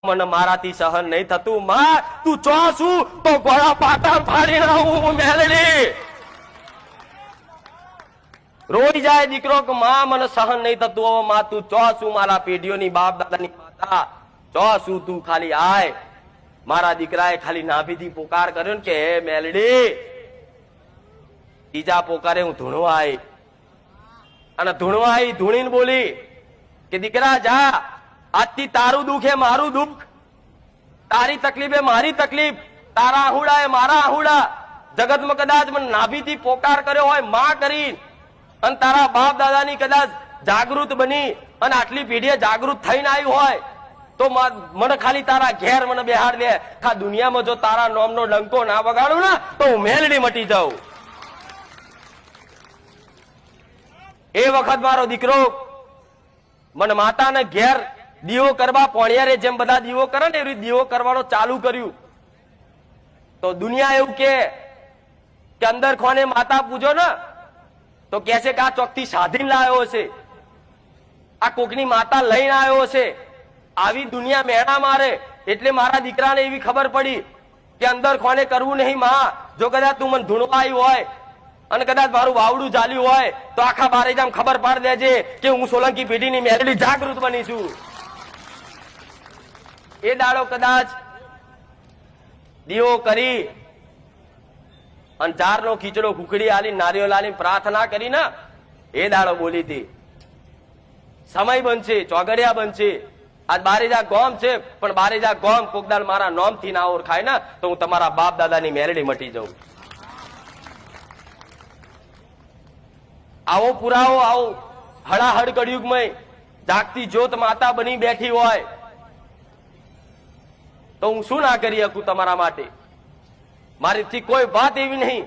મને મારાથી સહન નહીં થતું. માં તું ચો છું તો ગોળા પાટા ફાડી નાખું મેલડી. રોઈ જાય દીકરો કે માં મને સહન નહીં થતું. હવે માં તું ચો છું મારા પેઢીઓની બાપ દાદાની માતા ચો છું તું ખાલી આય. મારા દીકરાએ ખાલી નાભીથી પોકાર કર્યો ને કે હે મેલડી. ત્રીજા પોકારે હું ધૂણવા આવી અને ધૂણવા આવી ધૂણીને બોલી કે દીકરા જા, આજથી તારું દુઃખ એ મારું દુઃખ, તારી તકલીફ એ મારી તકલીફ, તારા આહુડા એ મારા આહુડા. જગતમાં કદાચ મને નાભીથી પોકાર કર્યો હોય માં કરી અને તારા બાપ દાદાની કદાચ જાગૃત બની અને આટલી પેઢીએ જાગૃત થઈને આવી હોય તો મને ખાલી તારા ઘેર મને બેહાડ દે. આ દુનિયામાં જો તારા નોમનો ડંકો ના વગાડું ને તો હું મેલડી મટી જાઉં. એ વખત મારો દીકરો મને માતાને ઘેર દીવો કરવા પોણિયારે જેમ બધા દીવો કરે ને એવી દીવો કરવાનો ચાલુ કર્યું. તો દુનિયા એવું કે અંદર ખોને માતા પૂજો ને તો કે છે કે આ ચોકથી સાધીને લાવ્યો છે, આ કોકની માતા લઈને આવ્યો છે. આવી દુનિયા મેણા મારે. એટલે મારા દીકરાને એવી ખબર પડી કે અંદર ખોને કરવું નહીં. માં જો કદાચ તું મને ધૂણવા આવી હોય અને કદાચ મારું વાવડું ચાલ્યું હોય તો આખા બારે જામ ખબર પાડ દેજે કે હું સોલંકી પેઢીની મેલડી જાગૃત બની છું. એ દાડો કદાચ દીવો કરી અને ચારનો ખીચડો ખુખડી આલી નારિયેળ આલી પ્રાર્થના કરી ને એ દાડો બોલી હતી સમય બનશે, ચોગડિયા બનશે. આજ બારેજા ગોમ છે પણ બારેજા ગોમ કોકદાલ મારા નોમ થી ના ઓળખાય ને તો હું તમારા બાપ દાદાની મેલડી મટી જાઉં. આવો પુરાવો, આવો હળાહળ કળિયુગમય જાગતી જ્યોત માતા બની બેઠી હોય તો હું શું ના કરી શકું તમારા માટે. મારીથી કોઈ વાત એવી નહીં